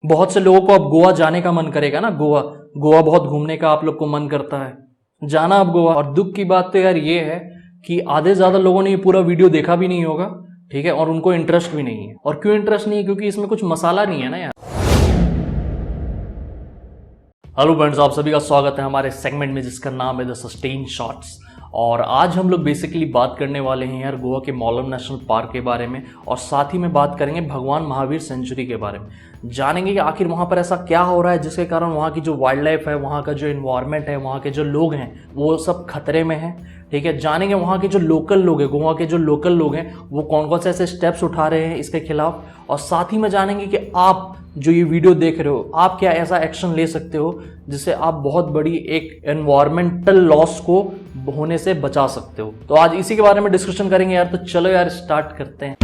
बहुत से लोगों को अब गोवा जाने का मन करेगा ना। गोवा गोवा बहुत घूमने का आप लोग को मन करता है जाना अब गोवा। और दुख की बात तो यार ये है कि आधे ज्यादा लोगों ने ये पूरा वीडियो देखा भी नहीं होगा, ठीक है, और उनको इंटरेस्ट भी नहीं है। और क्यों इंटरेस्ट नहीं है? क्योंकि इसमें कुछ मसाला नहीं है ना यार। हेलो फ्रेंड्स, आप सभी का स्वागत है हमारे सेगमेंट में जिसका नाम है द सस्टेन शॉट्स। और आज हम लोग बेसिकली बात करने वाले हैं यार गोवा के मौलम नेशनल पार्क के बारे में, और साथ ही में बात करेंगे भगवान महावीर सेंचुरी के बारे में। जानेंगे कि आखिर वहाँ पर ऐसा क्या हो रहा है जिसके कारण वहाँ की जो वाइल्ड लाइफ है, वहाँ का जो इन्वायरमेंट है, वहाँ के जो लोग हैं वो सब खतरे में हैं, ठीक है। जानेंगे वहाँ के जो लोकल लोग हैं, गोवा के जो लोकल लोग हैं वो कौन कौन से ऐसे स्टेप्स उठा रहे हैं इसके खिलाफ। और साथ ही में जानेंगे कि आप जो ये वीडियो देख रहे हो, आप क्या ऐसा एक्शन ले सकते हो जिससे आप बहुत बड़ी एक एनवायरमेंटल लॉस को होने से बचा सकते हो। तो आज इसी के बारे में डिस्कशन करेंगे यार। तो चलो यार स्टार्ट करते हैं।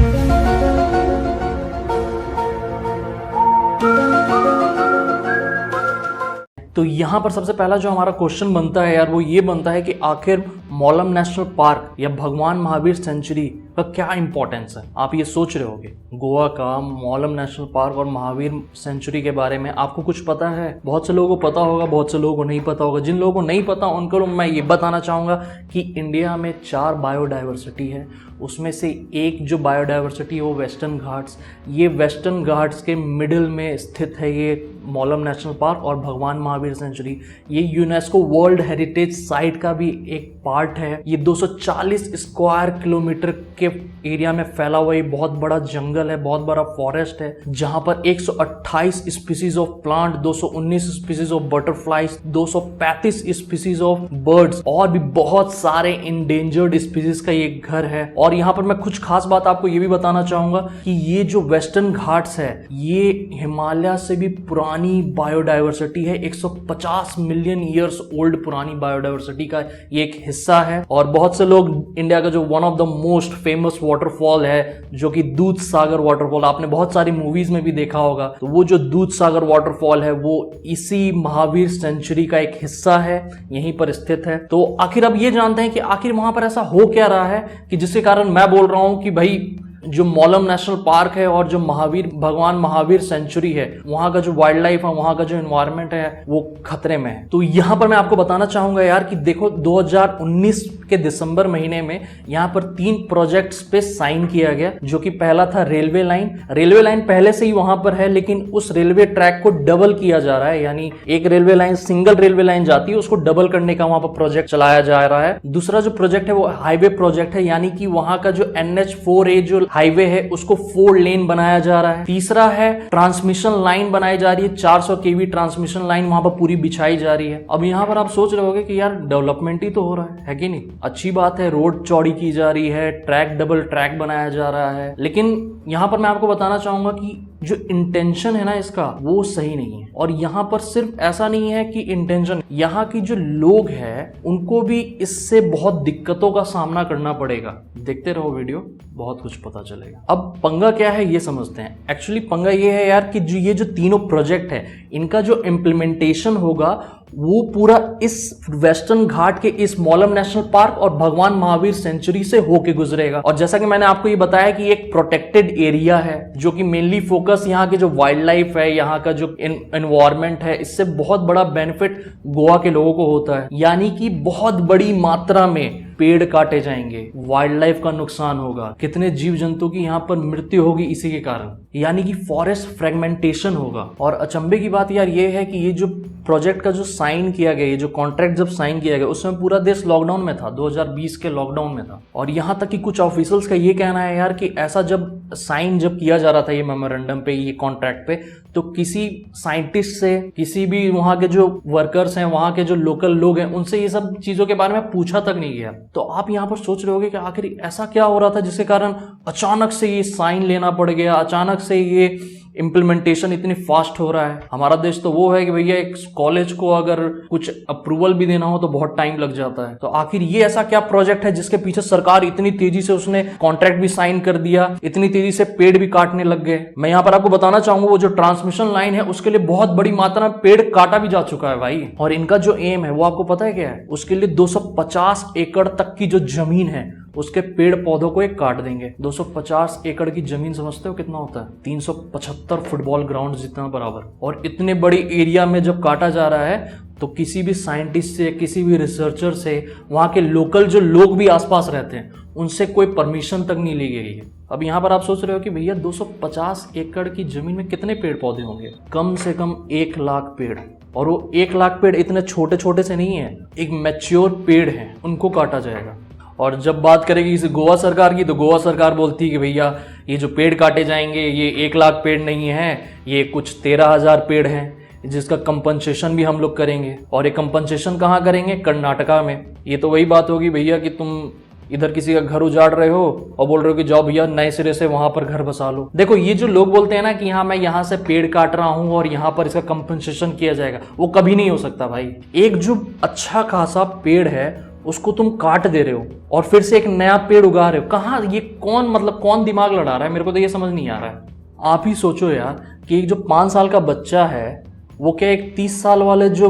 तो यहाँ पर सबसे पहला जो हमारा क्वेश्चन बनता है यार वो ये बनता है कि आखिर मौलम नेशनल पार्क या भगवान महावीर सेंचुरी का क्या इंपॉर्टेंस है। आप ये सोच रहे होगे गोवा का मौलम नेशनल पार्क और महावीर सेंचुरी के बारे में आपको कुछ पता है? बहुत से लोगों को पता होगा, बहुत से लोगों को नहीं पता होगा। जिन लोगों को नहीं पता उनको मैं ये बताना चाहूँगा कि इंडिया में 4 बायोडाइवर्सिटी है। उसमें से एक जो बायोडाइवर्सिटी है वो वेस्टर्न घाट्स। ये वेस्टर्न घाट्स के मिडिल में स्थित है ये मौलम नेशनल पार्क और भगवान महावीर सेंचुरी। ये यूनेस्को वर्ल्ड हेरिटेज साइट का भी एक पार्ट है। ये 240 स्क्वायर किलोमीटर के एरिया में फैला हुआ ये बहुत बड़ा जंगल है, बहुत बड़ा फॉरेस्ट है, जहां पर 128 species of plant, 219 species of butterflies, 235 species of birds और भी बहुत सारे इंडेंजर्ड स्पीसीज का ये घर है। और यहाँ पर मैं कुछ खास बात आपको ये भी बताना चाहूंगा कि ये जो वेस्टर्न घाट्स है ये हिमालय से भी पुरानी बायोडाइवर्सिटी है। 150 मिलियन ईयर्स ओल्ड पुरानी बायोडाइवर्सिटी का ये एक हिस्सा है। और बहुत से लोग इंडिया का जो one of the most famous waterfall है जो कि दूध सागर वाटरफॉल, आपने बहुत सारी मूवीज में भी देखा होगा, तो वो जो दूध सागर वाटरफॉल है वो इसी महावीर सेंचुरी का एक हिस्सा है, यहीं पर स्थित है। तो आखिर अब ये जानते हैं कि आखिर वहां पर ऐसा हो क्या रहा है कि जिसके कारण मैं बोल रहा हूं कि भाई जो मौलम नेशनल पार्क है और जो भगवान महावीर सेंचुरी है, वहां का जो वाइल्ड लाइफ है, वहां का जो एनवायरनमेंट है वो खतरे में है। तो यहां पर मैं आपको बताना चाहूंगा यार कि देखो 2019 के दिसंबर महीने में यहां पर 3 प्रोजेक्ट्स पे साइन किया गया, जो कि पहला था रेलवे लाइन। रेलवे लाइन पहले से ही वहां पर है लेकिन उस रेलवे ट्रैक को डबल किया जा रहा है, यानी एक railway line, single railway line जाती है, उसको डबल करने का वहां पर प्रोजेक्ट चलाया जा रहा है। दूसरा जो प्रोजेक्ट है वो हाईवे प्रोजेक्ट है, यानी कि वहां का जो NH4A जो हाईवे है उसको 4 लेन बनाया जा रहा है। तीसरा है ट्रांसमिशन लाइन बनाई जा रही है, 400 kV ट्रांसमिशन लाइन वहां पर पूरी बिछाई जा रही है। अब यहां पर आप सोच रहे होगे कि यार डेवलपमेंट ही तो हो रहा है कि नहीं? अच्छी बात है, रोड चौड़ी की जा रही है, ट्रैक डबल ट्रैक बनाया जा रहा है, लेकिन यहां पर मैं आपको बताना चाहूंगा कि जो इंटेंशन है ना इसका वो सही नहीं है। और यहाँ पर सिर्फ ऐसा नहीं है कि इंटेंशन, यहाँ की जो लोग हैं उनको भी इससे बहुत दिक्कतों का सामना करना पड़ेगा। देखते रहो वीडियो, बहुत कुछ पता चलेगा। अब पंगा क्या है ये समझते हैं। एक्चुअली पंगा ये है यार कि ये जो तीनों प्रोजेक्ट है इनका जो इम्प्लीमेंटेशन होगा वो पूरा इस वेस्टर्न घाट के इस मौलम नेशनल पार्क और भगवान महावीर सेंचुरी से होके गुजरेगा। और जैसा कि मैंने आपको ये बताया कि एक प्रोटेक्टेड एरिया है जो कि मेनली फोकस यहाँ के जो वाइल्ड लाइफ है, यहाँ का जो एनवायरमेंट है, इससे बहुत बड़ा बेनिफिट गोवा के लोगों को होता है। यानी कि बहुत बड़ी मात्रा में पेड़ काटे जाएंगे, वाइल्ड लाइफ का नुकसान होगा, कितने जीव जंतु की यहाँ पर मृत्यु होगी इसी के कारण, यानी कि फॉरेस्ट फ्रेगमेंटेशन होगा। और अचंभे की बात यार ये है कि ये जो प्रोजेक्ट का जो साइन किया गया, ये जो कॉन्ट्रैक्ट जब साइन किया गया उसमें पूरा देश लॉकडाउन में था, 2020 के लॉकडाउन में था। और यहाँ तक कि कुछ ऑफिशियल्स का ये कहना है यार कि ऐसा जब साइन किया जा रहा था ये मेमोरेंडम पे, ये कॉन्ट्रैक्ट पे, तो किसी साइंटिस्ट से, किसी भी वहां के जो वर्कर्स हैं, वहां के जो लोकल लोग हैं, उनसे ये सब चीजों के बारे में पूछा तक नहीं गया। तो आप यहाँ पर सोच रहे होगे कि आखिर ऐसा क्या हो रहा था जिसके कारण अचानक से ये साइन लेना पड़ गया, अचानक से ये इम्प्लीमेंटेशन इतनी फास्ट हो रहा है। हमारा देश तो वो है कि भैया एक कॉलेज को अगर कुछ अप्रूवल भी देना हो तो बहुत टाइम लग जाता है। तो आखिर ये ऐसा क्या प्रोजेक्ट है जिसके पीछे सरकार इतनी तेजी से, उसने कॉन्ट्रैक्ट भी साइन कर दिया, इतनी तेजी से पेड़ भी काटने लग गए। मैं यहाँ पर आपको बताना चाहूंगा वो जो ट्रांसमिशन लाइन है उसके लिए बहुत बड़ी मात्रा में पेड़ काटा भी जा चुका है भाई। और इनका जो एम है वो आपको पता है क्या है? उसके लिए 250 एकड़ तक की जो जमीन है उसके पेड़ पौधों को एक काट देंगे। 250 एकड़ की जमीन समझते हो कितना होता है? 375 फुटबॉल ग्राउंड जितना बराबर। और इतने बड़ी एरिया में जब काटा जा रहा है तो किसी भी साइंटिस्ट से, किसी भी रिसर्चर से, वहाँ के लोकल जो लोग भी आसपास रहते हैं उनसे कोई परमिशन तक नहीं ली गई है। अब यहाँ पर आप सोच रहे हो कि भैया 250 एकड़ की जमीन में कितने पेड़ पौधे होंगे? कम से कम 1 लाख पेड़। और वो 1 लाख पेड़ इतने छोटे छोटे से नहीं है, एक मैच्योर पेड़ है, उनको काटा जाएगा। और जब बात करेगी इस गोवा सरकार की, तो गोवा सरकार बोलती है कि भैया ये जो पेड़ काटे जाएंगे ये 1 लाख पेड़ नहीं है, ये कुछ 13,000 पेड़ हैं, जिसका कंपनसेशन भी हम लोग करेंगे। और ये कंपनसेशन कहाँ करेंगे? कर्नाटका में। ये तो वही बात होगी भैया कि तुम इधर किसी का घर उजाड़ रहे हो और बोल रहे हो कि जाओ भैया नए सिरे से वहां पर घर बसा लो। देखो ये जो लोग बोलते हैं ना कि हाँ मैं यहाँ से पेड़ काट रहा हूँ और यहाँ पर इसका कंपनसेशन किया जाएगा, वो कभी नहीं हो सकता भाई। एक जो अच्छा खासा पेड़ है उसको तुम काट दे रहे हो और फिर से एक नया पेड़ उगा रहे हो। कहाँ ये कौन दिमाग लड़ा रहा है? मेरे को तो ये समझ नहीं आ रहा है। आप ही सोचो यार कि एक जो 5 साल का बच्चा है वो क्या एक 30 साल वाले जो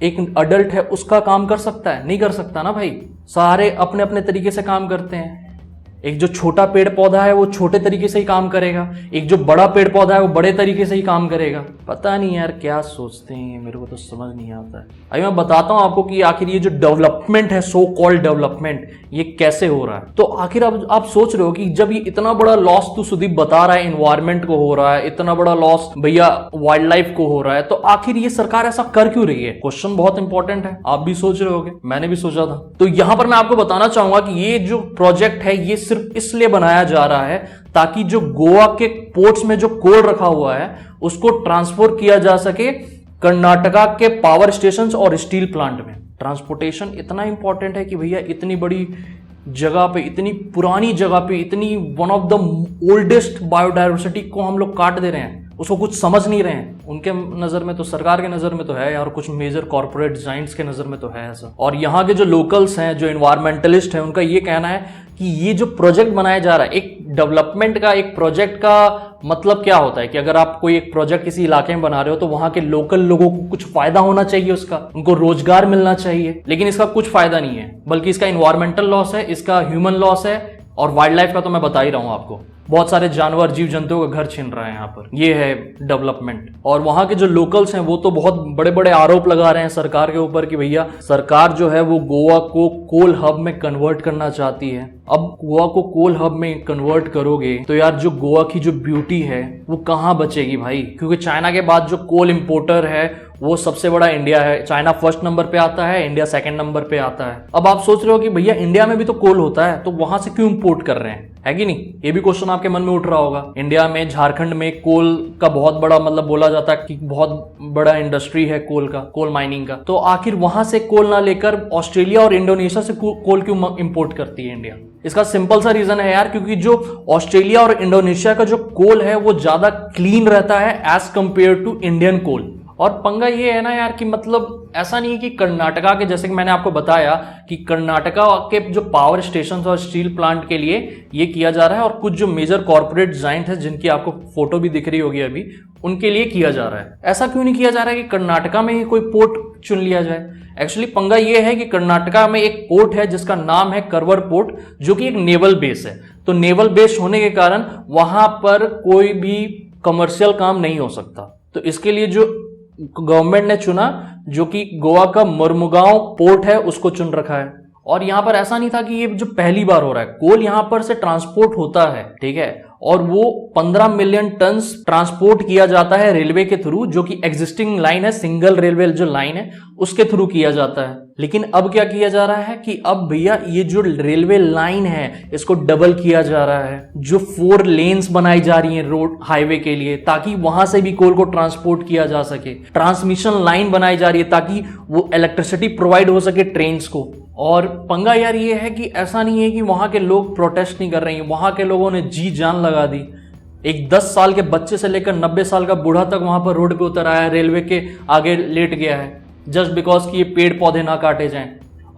एक अडल्ट है उसका काम कर सकता है? नहीं कर सकता ना भाई। सारे अपने अपने तरीके से काम करते हैं। एक जो छोटा पेड़ पौधा है वो छोटे तरीके से ही काम करेगा, एक जो बड़ा पेड़ पौधा है वो बड़े तरीके से ही काम करेगा। पता नहीं यार क्या सोचते हैं, मेरे को तो समझ नहीं आता है। अभी मैं बताता हूँ आपको कि आखिर ये जो डेवलपमेंट है, सो कॉल्ड डेवलपमेंट, ये कैसे हो रहा है। तो आखिर अब आप सोच रहे हो कि जब ये इतना बड़ा लॉस तो सुदीप बता रहा है एनवायरमेंट को हो रहा है, इतना बड़ा लॉस भैया वाइल्ड लाइफ को हो रहा है, तो आखिर ये सरकार ऐसा कर क्यों रही है? क्वेश्चन बहुत इंपॉर्टेंट है। आप भी सोच रहे होगे, मैंने भी सोचा था। तो यहां पर मैं आपको बताना चाहूंगा कि ये जो प्रोजेक्ट है ये सिर्फ इसलिए बनाया जा रहा है ताकि जो गोवा के पोर्ट्स में जो कोल रखा हुआ है उसको ट्रांसफर किया जा सके कर्नाटका के पावर स्टेशंस और स्टील प्लांट में। ट्रांसपोर्टेशन इतना इंपॉर्टेंट है कि भैया इतनी बड़ी जगह पे, इतनी पुरानी जगह पे, इतनी one of the oldest biodiversity को हम लोग काट दे रहे हैं, उसको कुछ समझ नहीं रहे हैं। उनके नज़र में तो, सरकार के नज़र में तो है और कुछ मेजर कॉर्पोरेट जाइंट्स के नज़र में तो है ऐसा। और यहाँ के जो लोकल्स हैं, जो एनवायरमेंटलिस्ट हैं, उनका ये कहना है कि ये जो प्रोजेक्ट बनाया जा रहा है, एक डेवलपमेंट का, एक प्रोजेक्ट का मतलब क्या होता है कि अगर आप कोई एक प्रोजेक्ट किसी इलाके में बना रहे हो तो वहां के लोकल लोगों को कुछ फायदा होना चाहिए, उसका उनको रोजगार मिलना चाहिए। लेकिन इसका कुछ फायदा नहीं है, बल्कि इसका एनवायरमेंटल लॉस है, इसका ह्यूमन लॉस है, और वाइल्ड लाइफ का तो मैं बता ही रहा हूं आपको। बहुत सारे जानवर, जीव जंतुओं का घर छीन रहा है यहाँ पर। ये है डेवलपमेंट। और वहां के जो लोकल्स हैं वो तो बहुत बड़े बड़े आरोप लगा रहे हैं सरकार के ऊपर कि भैया सरकार जो है वो गोवा को कोल हब में कन्वर्ट करना चाहती है। अब गोवा को कोल हब में कन्वर्ट करोगे तो यार जो गोवा की जो ब्यूटी है वो कहाँ बचेगी भाई? क्योंकि चाइना के बाद जो कोल इंपोर्टर है वो सबसे बड़ा इंडिया है। चाइना फर्स्ट नंबर पे आता है, इंडिया सेकंड नंबर पे आता है। अब आप सोच रहे हो कि भैया इंडिया में भी तो कोल होता है, तो वहां से क्यों इंपोर्ट कर रहे हैं, है कि नहीं? ये भी क्वेश्चन आपके मन में उठ रहा होगा। इंडिया में, झारखंड में कोल का बहुत बड़ा मतलब बोला जाता है कि बहुत बड़ा इंडस्ट्री है कोल का, कोल माइनिंग का। तो आखिर वहां से कोल ना लेकर ऑस्ट्रेलिया और इंडोनेशिया से कोल क्यों इंपोर्ट करती है इंडिया? इसका सिंपल सा रीजन है यार, क्योंकि जो ऑस्ट्रेलिया और इंडोनेशिया का जो कोल है वो ज्यादा क्लीन रहता है as compare to Indian coal. और पंगा ये है ना यार कि मतलब ऐसा नहीं है कि कर्नाटका के, जैसे कि मैंने आपको बताया कि कर्नाटका के जो पावर स्टेशन और स्टील प्लांट के लिए ये किया जा रहा है, और कुछ जो मेजर कॉर्पोरेट जाइंट है जिनकी आपको फोटो भी दिख रही होगी अभी, उनके लिए किया जा रहा है। ऐसा क्यों नहीं किया जा रहा है कि कर्नाटका में ही कोई पोर्ट चुन लिया जाए? एक्चुअली पंगा ये है कि कर्नाटका में एक पोर्ट है जिसका नाम है करवर पोर्ट, जो कि एक नेवल बेस है। तो नेवल बेस होने के कारण वहां पर कोई भी कमर्शियल काम नहीं हो सकता। तो इसके लिए जो गवर्नमेंट ने चुना, जो कि गोवा का मरमुगांव पोर्ट है, उसको चुन रखा है। और यहां पर ऐसा नहीं था कि ये जो पहली बार हो रहा है, कोल यहां पर से ट्रांसपोर्ट होता है, ठीक है, और वो 15 मिलियन टन ट्रांसपोर्ट किया जाता है रेलवे के थ्रू, जो कि एग्जिस्टिंग लाइन है, सिंगल रेलवे जो लाइन है उसके थ्रू किया जाता है। लेकिन अब क्या किया जा रहा है कि अब भैया ये जो रेलवे लाइन है इसको डबल किया जा रहा है, जो 4 लेन्स बनाई जा रही हैं रोड हाईवे के लिए, ताकि वहां से भी कोल को ट्रांसपोर्ट किया जा सके। ट्रांसमिशन लाइन बनाई जा रही है ताकि वो इलेक्ट्रिसिटी प्रोवाइड हो सके ट्रेन्स को। और पंगा यार ये है कि ऐसा नहीं है कि वहां के लोग प्रोटेस्ट नहीं कर रहे हैं, वहां के लोगों ने जी जान लगा दी। एक 10 साल के बच्चे से लेकर 90 साल का बूढ़ा तक वहां पर रोड पे उतर आया है, रेलवे के आगे लेट गया है, जस्ट बिकॉज कि ये पेड़ पौधे ना काटे जाएं।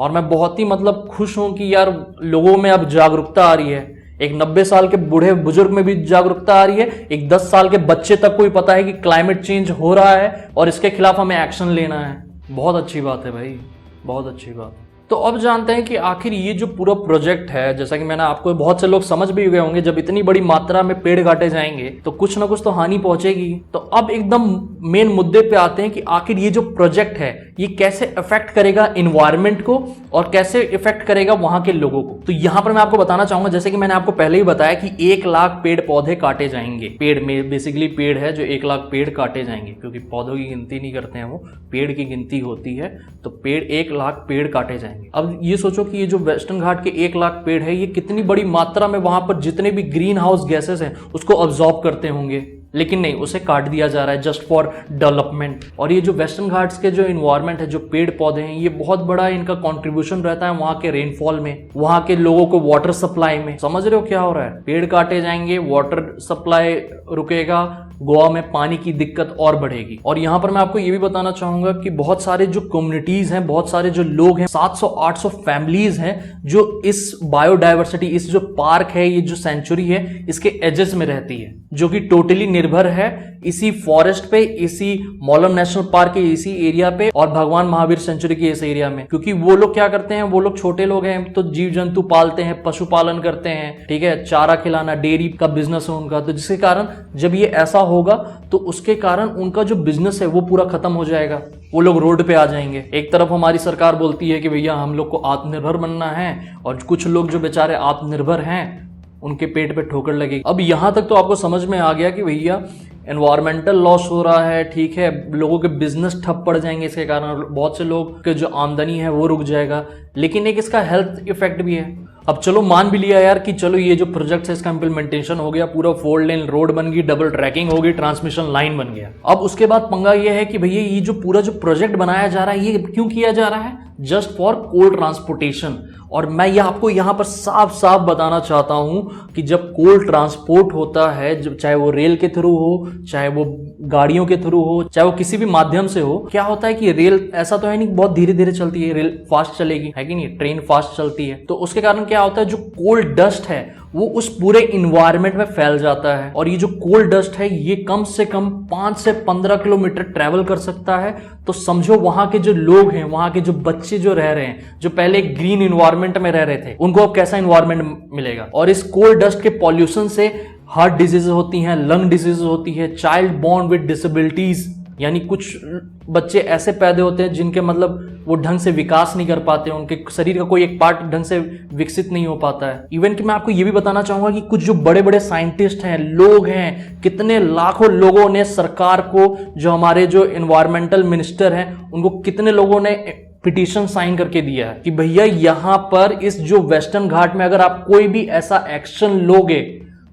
और मैं बहुत ही मतलब खुश हूं कि यार लोगों में अब जागरूकता आ रही है। एक 90 साल के बूढ़े बुजुर्ग में भी जागरूकता आ रही है, एक 10 साल के बच्चे तक को भी पता है कि क्लाइमेट चेंज हो रहा है और इसके खिलाफ हमें एक्शन लेना है। बहुत अच्छी बात है भाई, बहुत अच्छी बात है। तो अब जानते हैं कि आखिर ये जो पूरा प्रोजेक्ट है, जैसा कि मैंने आपको, बहुत से लोग समझ भी गए होंगे, जब इतनी बड़ी मात्रा में पेड़ काटे जाएंगे तो कुछ ना कुछ तो हानि पहुंचेगी। तो अब एकदम मेन मुद्दे पे आते हैं कि आखिर ये जो प्रोजेक्ट है ये कैसे अफेक्ट करेगा इन्वायरमेंट को और कैसे इफेक्ट करेगा वहां के लोगों को। तो यहां पर मैं आपको बताना चाहूंगा, जैसे कि मैंने आपको पहले ही बताया कि 1 लाख पेड़ पौधे काटे जाएंगे। पेड़ में बेसिकली पेड़ है जो 1 लाख पेड़ काटे जाएंगे, क्योंकि पौधों की गिनती नहीं करते हैं, वो पेड़ की गिनती होती है। तो पेड़ 1 लाख पेड़ काटे जाएंगे। अब ये सोचो कि ये जो वेस्टर्न घाट के 1 लाख पेड़ है ये कितनी बड़ी मात्रा में वहां पर जितने भी ग्रीन हाउस गैसेस हैं उसको अब्जॉर्ब करते होंगे, लेकिन नहीं, उसे काट दिया जा रहा है जस्ट फॉर डेवलपमेंट। और ये जो वेस्टर्न घाट्स के जो इन्वायरमेंट है, जो पेड़ पौधे हैं, ये बहुत बड़ा इनका कंट्रीब्यूशन रहता है वहां के रेनफॉल में, वहां के लोगों को वाटर सप्लाई में। समझ रहे हो क्या हो रहा है? पेड़ काटे जाएंगे, वाटर सप्लाई रुकेगा, गोवा में पानी की दिक्कत और बढ़ेगी। और यहां पर मैं आपको ये भी बताना चाहूंगा कि बहुत सारे जो कम्युनिटीज हैं, बहुत सारे जो लोग हैं, 700-800 फैमिलीज हैं जो इस बायोडायवर्सिटी, इस जो पार्क है, ये जो सेंचुरी है, इसके एजेस में रहती है, जो कि टोटली निर्भर है इसी फॉरेस्ट पे, इसी मौलम नेशनल पार्क के इसी एरिया पे और भगवान महावीर सेंचुरी के इस एरिया में। क्योंकि वो लोग क्या करते हैं, वो लोग छोटे लोग हैं तो जीव जंतु पालते हैं, पशुपालन करते हैं, ठीक है, चारा खिलाना, डेयरी का बिजनेस है उनका। तो जिसके कारण जब ये ऐसा होगा तो उसके कारण उनका जो बिजनेस है वो पूरा खत्म हो जाएगा, वो लोग रोड पे आ जाएंगे। एक तरफ हमारी सरकार बोलती है कि भैया हम लोग को आत्मनिर्भर बनना है, और कुछ लोग जो बेचारे आत्मनिर्भर हैं उनके पेट पे ठोकर लगेगी। अब यहां तक तो आपको समझ में आ गया कि भैया एनवायरमेंटल लॉस हो रहा है, ठीक है, लोगों के बिजनेस ठप पड़ जाएंगे इसके कारण, बहुत से लोग के जो आमदनी है वो रुक जाएगा, लेकिन एक इसका हेल्थ इफेक्ट भी है। अब चलो मान भी लिया यार कि चलो ये जो प्रोजेक्ट है इसका इम्प्लीमेंटेशन हो गया, पूरा 4 लेन रोड बन गई, डबल ट्रैकिंग हो गई, ट्रांसमिशन लाइन बन गया। अब उसके बाद पंगा ये है कि भैया ये जो पूरा जो प्रोजेक्ट बनाया जा रहा है ये क्यों किया जा रहा है? Just for coal transportation. और मैं ये आपको यहां पर साफ साफ बताना चाहता हूं कि जब कोल ट्रांसपोर्ट होता है, जब चाहे वो रेल के थ्रू हो, चाहे वो गाड़ियों के थ्रू हो, चाहे वो किसी भी माध्यम से हो, क्या होता है कि रेल ऐसा तो है नहीं बहुत धीरे धीरे चलती है, रेल फास्ट चलेगी, है कि नहीं, ट्रेन फास्ट चलती है। तो उसके कारण क्या होता है, जो कोल डस्ट है वो उस पूरे इन्वायरमेंट में फैल जाता है। और ये जो कोल डस्ट है ये कम से कम 5 से 15 किलोमीटर ट्रेवल कर सकता है। तो समझो वहां के जो लोग हैं, वहां के जो बच्चे जो रह रहे हैं, जो पहले ग्रीन इन्वायरमेंट में रह रहे थे, उनको अब कैसा इन्वायरमेंट मिलेगा। और इस कोल डस्ट के पॉल्यूशन से हार्ट डिजीज होती हैं, लंग डिजीज होती है, चाइल्ड बॉर्न विद डिसेबिलिटीज, यानी कुछ बच्चे ऐसे पैदा होते हैं जिनके मतलब वो ढंग से विकास नहीं कर पाते, उनके शरीर का कोई एक पार्ट ढंग से विकसित नहीं हो पाता है। इवन कि मैं आपको ये भी बताना चाहूंगा कि कुछ जो बड़े बड़े साइंटिस्ट हैं, लोग हैं, कितने लाखों लोगों ने सरकार को, जो हमारे जो एनवायरमेंटल मिनिस्टर हैं, उनको कितने लोगों ने पिटीशन साइन करके दिया है कि भैया यहां पर इस जो वेस्टर्न घाट में अगर आप कोई भी ऐसा एक्शन लोगे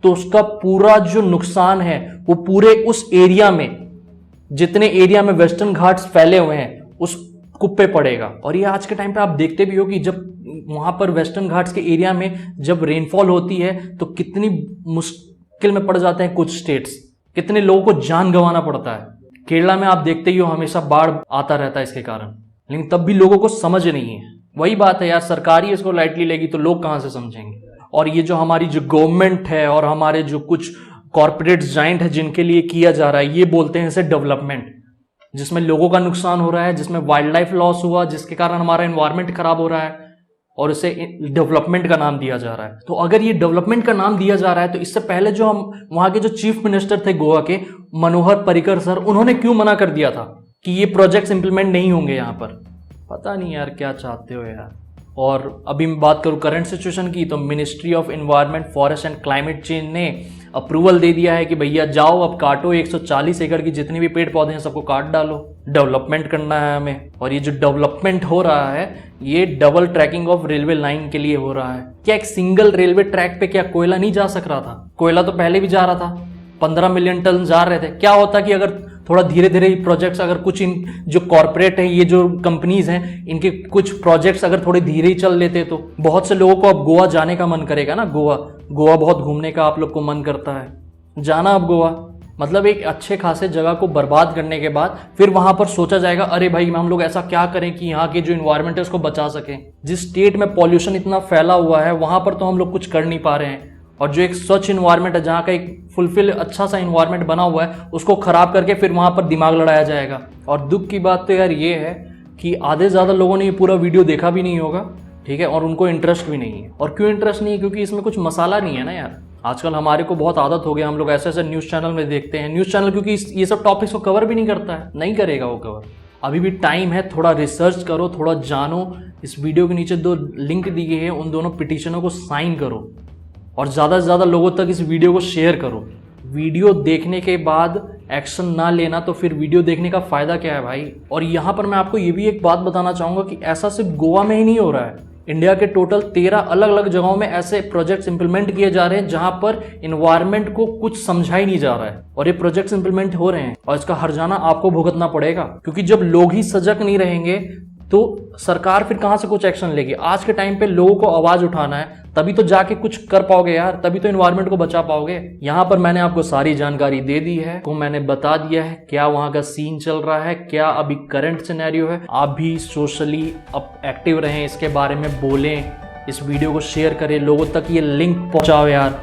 तो उसका पूरा जो नुकसान है वो पूरे उस एरिया में, जितने एरिया में वेस्टर्न घाट्स फैले हुए हैं, उस कुप्पे पड़ेगा। और ये आज के टाइम पे आप देखते भी हो कि जब वहां पर वेस्टर्न घाट्स के एरिया में जब रेनफॉल होती है तो कितनी मुश्किल में पड़ जाते हैं कुछ स्टेट्स, कितने लोगों को जान गंवाना पड़ता है। केरला में आप देखते ही हो हमेशा बाढ़ आता रहता है इसके कारण, लेकिन तब भी लोगों को समझ नहीं है। वही बात है यार, सरकार ही इसको लाइटली लेगी तो लोग कहां से समझेंगे। और ये जो हमारी जो गवर्नमेंट है और हमारे जो कुछ कॉर्पोरेट जाइंट है जिनके लिए किया जा रहा है, ये बोलते हैं इसे डेवलपमेंट, जिसमें लोगों का नुकसान हो रहा है, जिसमें वाइल्ड लाइफ लॉस हुआ, जिसके कारण हमारा एनवायरनमेंट खराब हो रहा है, और इसे डेवलपमेंट का नाम दिया जा रहा है। तो अगर ये डेवलपमेंट का नाम दिया जा रहा है तो इससे पहले जो हम वहां के जो चीफ मिनिस्टर थे गोवा के, मनोहर पर्रिकर सर, उन्होंने क्यों मना कर दिया था कि ये प्रोजेक्ट्स इंप्लीमेंट नहीं होंगे यहाँ पर? पता नहीं यार क्या चाहते हो यार। और अभी मैं बात करूं करंट सिचुएशन की, तो ministry of environment, forest and climate change ने अप्रूवल दे दिया है कि भैया जाओ अब काटो, 140 एकड़ की जितने भी पेड़ पौधे हैं सबको काट डालो, डेवलपमेंट करना है हमें। और ये जो डेवलपमेंट हो रहा है ये double tracking of railway line के लिए हो रहा है। क्या एक सिंगल रेलवे ट्रैक पे क्या कोयला नहीं जा सक रहा था? कोयला तो पहले भी जा रहा था, 15 मिलियन टन जा रहे थे। क्या होता कि अगर थोड़ा धीरे धीरे प्रोजेक्ट्स, अगर कुछ इन जो कॉर्पोरेट है, ये जो कंपनीज हैं, इनके कुछ प्रोजेक्ट्स अगर थोड़े धीरे ही चल लेते तो बहुत से लोगों को अब गोवा जाने का मन करेगा ना। गोवा बहुत घूमने का आप लोग को मन करता है, जाना अब गोवा, मतलब एक अच्छे खासे जगह को बर्बाद करने के बाद फिर वहां पर सोचा जाएगा अरे भाई हम लोग ऐसा क्या करें कि यहाँ के जो इन्वायरमेंट है उसको बचा सकें। जिस स्टेट में पॉल्यूशन इतना फैला हुआ है वहां पर तो हम लोग कुछ कर नहीं पा रहे हैं, और जो एक स्वच्छ इन्वायरमेंट है, जहाँ का एक फुलफिल अच्छा सा इन्वायरमेंट बना हुआ है, उसको खराब करके फिर वहां पर दिमाग लड़ाया जाएगा। और दुख की बात तो यार ये है कि आधे ज़्यादा लोगों ने ये पूरा वीडियो देखा भी नहीं होगा, ठीक है, और उनको इंटरेस्ट भी नहीं है। और क्यों इंटरेस्ट नहीं है? क्योंकि इसमें कुछ मसाला नहीं है ना यार। आजकल हमारे को बहुत आदत हो गया, हम लोग ऐसे ऐसे न्यूज़ चैनल में देखते हैं, न्यूज़ चैनल क्योंकि ये सब टॉपिक्स को कवर भी नहीं करता है, नहीं करेगा वो कवर। अभी भी टाइम है, थोड़ा रिसर्च करो, थोड़ा जानो। इस वीडियो के नीचे 2 लिंक दिए हैं, उन दोनों पिटीशनों को साइन करो और ज़्यादा से ज़्यादा लोगों तक इस वीडियो को शेयर करो। वीडियो देखने के बाद एक्शन ना लेना तो फिर वीडियो देखने का फ़ायदा क्या है भाई। और यहाँ पर मैं आपको ये भी एक बात बताना चाहूँगा कि ऐसा सिर्फ गोवा में ही नहीं हो रहा है। इंडिया के टोटल 13 अलग अलग जगहों में ऐसे प्रोजेक्ट्स इंप्लीमेंट किए जा रहे हैं जहां पर इन्वायरमेंट को कुछ समझा ही नहीं जा रहा है, और ये प्रोजेक्ट्स इंप्लीमेंट हो रहे हैं और इसका हर्जाना आपको भुगतना पड़ेगा। क्योंकि जब लोग ही सजग नहीं रहेंगे तो सरकार फिर कहां से कुछ एक्शन लेगी। आज के टाइम पे लोगों को आवाज उठाना है, तभी तो जाके कुछ कर पाओगे यार, तभी तो इन्वायरमेंट को बचा पाओगे। यहाँ पर मैंने आपको सारी जानकारी दे दी है, तो मैंने बता दिया है क्या वहां का सीन चल रहा है, क्या अभी करंट सिनेरियो है। आप भी सोशली एक्टिव रहें, इसके बारे में बोलें, इस वीडियो को शेयर करें, लोगों तक ये लिंक पहुंचाओ यार।